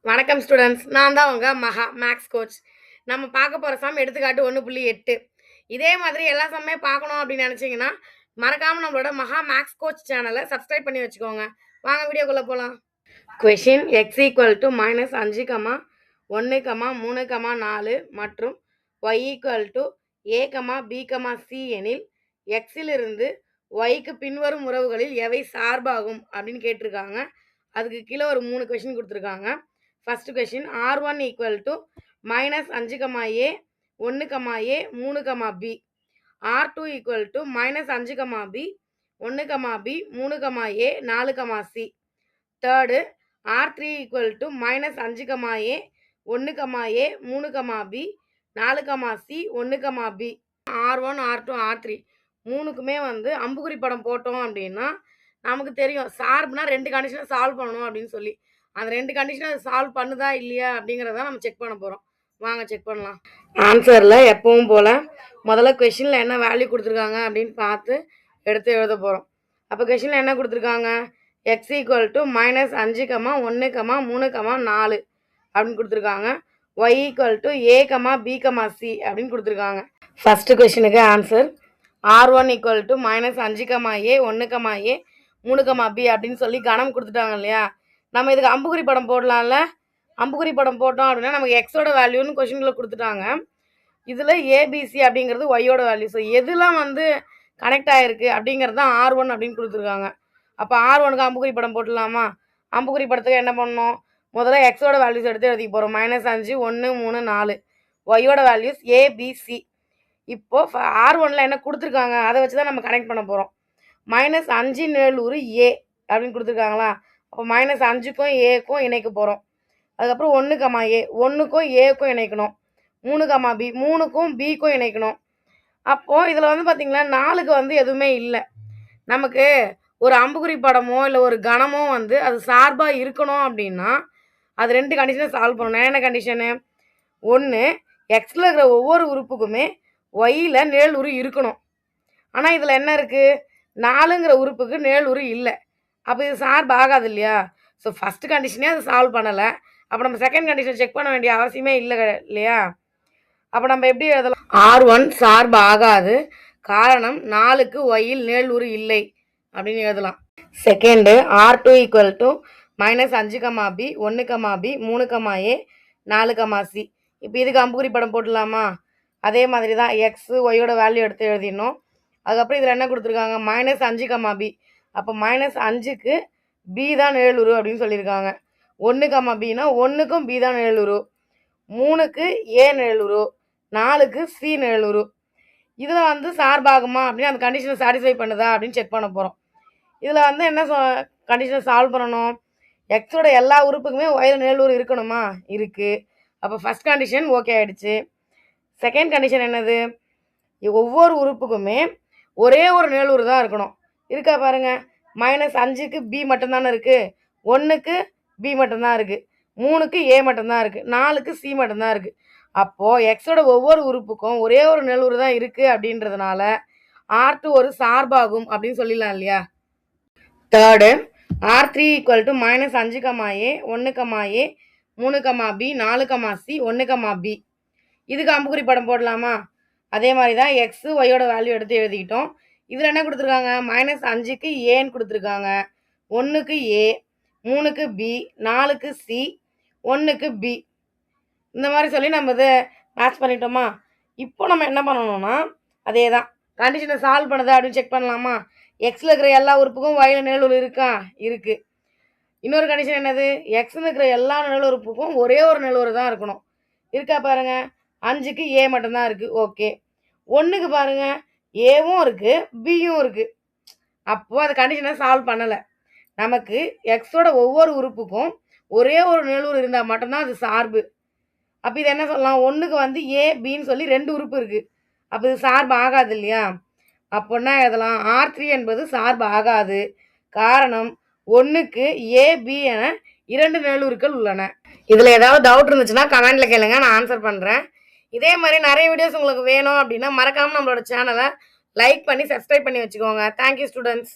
வணக்கம் ஸ்டூடெண்ட்ஸ். நான் தான் உங்க மகா மேக்ஸ் கோச். நம்ம பார்க்க போகிற சம் எடுத்துக்காட்டு 1.8. இதே மாதிரி எல்லா சம்மே பார்க்கணும் அப்படின்னு நினச்சிங்கன்னா மறக்காமல் நம்மளோட மகா மேக்ஸ் கோச் சேனலை சப்ஸ்கிரைப் பண்ணி வச்சுக்கோங்க. வாங்க வீடியோக்குள்ளே போகலாம். கொஷின் x ஈக்குவல் டு -5, 1, 3, 4 மற்றும் y equal to a, b, c எனில் எக்ஸிலிருந்து ஒய்க்கு பின்வரும் உறவுகளில் எவை சார்பாகும் அப்படின்னு கேட்டிருக்காங்க. அதுக்கு கீழே ஒரு 3 கொஷின் கொடுத்துருக்காங்க. First question R1 equal to -5, a 1, a 3, b. R2 equal to -5, b 1, b 3, a 4, c. Third R3 equal to -5, a 1, a 3, b 4, c 1, b. R1, R2, R3 மூணுக்குமே அம்புக்குறி படம் போட்டோம் அப்படின்னா நமக்கு தெரியும் சார்புனா 2 கண்டிஷனை சால்வ் பண்ணணும் அப்படின்னு சொல்லி. அந்த 2 கண்டிஷனை அது சால்வ் பண்ணுதா இல்லையா அப்படிங்கிறத நம்ம செக் பண்ண போகிறோம். வாங்க செக் பண்ணலாம். ஆன்சரில் எப்பவும் போல் முதல்ல கொஷினில் என்ன வேல்யூ கொடுத்துருக்காங்க அப்படின்னு பார்த்து எடுத்து எழுத போகிறோம். அப்போ கொஷினில் என்ன கொடுத்துருக்காங்க? எக்ஸ் ஈக்குவல் டு -5, 1, 3, 4 அப்படின்னு கொடுத்துருக்காங்க. Y equal to a, b, c அப்படின்னு கொடுத்துருக்காங்க. ஃபஸ்ட்டு கொஷினுக்கு answer R1 equal to -5, a 1, a 3, b அப்படின்னு சொல்லி கணம் கொடுத்துட்டாங்க இல்லையா? நம்ம இதுக்கு அம்புக்குறி படம் போடலாம்ல. அம்புக்குறி படம் போட்டோம் அப்படின்னா நமக்கு எக்ஸோட வேல்யூன்னு கொஷினில் கொடுத்துட்டாங்க. இதில் ஏபிசி அப்படிங்கிறது ஒய்யோட வேல்யூ. ஸோ எதுலாம் கனெக்ட் ஆகிருக்கு அப்படிங்கிறது தான் R1 அப்படின்னு கொடுத்துருக்காங்க. அப்போ R1க்கு அம்புக்குறி படம் போட்டுடலாமா? அம்புக்குறி படத்துக்கு என்ன பண்ணணும்? முதல்ல எக்ஸோட வேல்யூஸ் எடுத்து எழுதிக்க போகிறோம். -5, 1, 3, 4. ஒய்யோட வேல்யூஸ் ஏபிசி. இப்போது R1ல் என்ன கொடுத்துருக்காங்க அதை வச்சு தான் நம்ம கனெக்ட் பண்ண போகிறோம். -5 நேலூர் ஏ அப்படின்னு கொடுத்துருக்காங்களா? அப்போ -5க்கும் ஏக்கும் இணைக்க போகிறோம். அதுக்கப்புறம் 1, a 1க்கும் ஏக்கும் இணைக்கணும். 3, b 3க்கும் பிக்கும் இணைக்கணும். அப்போது இதில் பார்த்திங்களா 4க்கு எதுவுமே இல்லை. நமக்கு ஒரு அம்புக்குறி படமோ இல்லை ஒரு கணமோ அது சார்பாக இருக்கணும் அப்படின்னா அது 2 கண்டிஷனை சால்வ் பண்ணணும். என்ன கண்டிஷனு? ஒன்று, எக்ஸில் இருக்கிற ஒவ்வொரு உறுப்புக்குமே ஒய்யில் நேலுரு இருக்கணும். ஆனால் இதில் என்ன இருக்குது? 4ங்கிற உறுப்புக்கு நேலுரு இல்லை. அப்போ இது சார்பு ஆகாது இல்லையா? ஸோ ஃபஸ்ட்டு கண்டிஷனே அது சால்வ் பண்ணலை. அப்போ நம்ம செகண்ட் கண்டிஷன் செக் பண்ண வேண்டிய அவசியமே இல்லை இல்லையா? அப்போ நம்ம எப்படி எழுதலாம்? R1 சார்பு ஆகாது, காரணம் 4க்கு ஒய்யில் நேலுரு இல்லை அப்படின்னு எழுதலாம். Second R2 equal to -5, b 1, b 3, a 4, c. இப்போ இதுக்கு அம்புக்குறி படம் போட்டுடலாமா? அதே மாதிரி தான் எக்ஸு ஒய்யோட வேல்யூ எடுத்து எழுதிடணும். அதுக்கப்புறம் இதில் என்ன கொடுத்துருக்காங்க? -5, b. அப்போ -5க்கு b தான் நேலுரு அப்படின்னு சொல்லியிருக்காங்க. 1, bனா 1க்கும் b தான் நேலுரு, 3க்கு a நேலுரு, 4க்கு c நேலுரு. இதில் சார்பாகுமா அப்படின்னு அந்த கண்டிஷனை சாட்டிஸ்ஃபை பண்ணுதா அப்படின்னு செக் பண்ண போகிறோம். இதில் என்ன கண்டிஷனை சால்வ் பண்ணணும்? எக்ஸோட எல்லா உறுப்புக்குமே ஒயில் நேலுரு இருக்கணுமா? இருக்குது. அப்போ ஃபஸ்ட் கண்டிஷன் ஓகே ஆகிடுச்சு. செகண்ட் கண்டிஷன் என்னது? ஒவ்வொரு உறுப்புக்குமே ஒரே ஒரு நேலுரு தான் இருக்கணும். இருக்கா பாருங்கள். -5க்கு b மட்டும்தானே இருக்குது, 1க்கு b மட்டும்தான் இருக்குது, 3க்கு a மட்டும்தான் இருக்குது, 4க்கு c மட்டும்தான் இருக்குது. அப்போது எக்ஸோட ஒவ்வொரு உறுப்புக்கும் ஒரே ஒரு நேலுரு தான் இருக்குது அப்படின்றதுனால R2 ஒரு சார்பாகும் அப்படின்னு சொல்லிடலாம் இல்லையா? Third R3 equal to -5, a 1, a 3, b 4, c 1, b. இதுக்கு அம்புக்குறி படம் போடலாமா? அதே மாதிரி தான் எக்ஸு ஒய்யோட வேல்யூ எடுத்து எழுதிக்கிட்டோம். இதில் என்ன கொடுத்துருக்காங்க? -5க்கு ஏன்னு கொடுத்துருக்காங்க, 1க்கு a 3க்கு b 4க்கு c 1க்கு b. இந்த மாதிரி சொல்லி நம்ம இதை மேட்ச் பண்ணிட்டோமா? இப்போ நம்ம என்ன பண்ணணும்னா அதே தான் கண்டிஷனை சால்வ் பண்ணுதா அப்படின்னு செக் பண்ணலாமா? எக்ஸில் இருக்கிற எல்லா உறுப்புக்கும் ஒயில் நேலுரு இருக்கா? இருக்குது. இன்னொரு கண்டிஷன் என்னது? எக்ஸில் இருக்கிற எல்லா நேலுரு உறுப்புக்கும் ஒரே ஒரு நேலுரு தான் இருக்கணும். இருக்கா பாருங்கள். 5க்கு a மட்டும்தான் இருக்குது. ஓகே. 1க்கு பாருங்கள் ஏவும் இருக்குது பியும் இருக்குது. அப்போது அந்த கண்டிஷனை சால்வ் பண்ணலை. நமக்கு எக்ஸோட ஒவ்வொரு உறுப்புக்கும் ஒரே ஒரு நேலுரு இருந்தால் மட்டும்தான் அது சார்பு. அப்போ இது என்ன சொல்லலாம்? 1க்கு ஏ பின்னு சொல்லி 2 உறுப்பு இருக்குது. அப்போ இது சார்பு ஆகாது இல்லையா? அப்போன்னா எழுதலாம் R3 என்பது சார்பு ஆகாது, காரணம் 1க்கு ஏ பி என 2 நேலுருக்கள் உள்ளன. இதில் ஏதாவது டவுட் இருந்துச்சுன்னா கமெண்ட்டில் கேளுங்க, நான் ஆன்சர் பண்ணுறேன். இதே மாதிரி நிறைய வீடியோஸ் உங்களுக்கு வேணும் அப்படின்னா மறக்காமல் நம்மளோட சேனலை லைக் பண்ணி சப்ஸ்கிரைப் பண்ணி வச்சுக்கோங்க. Thank you students.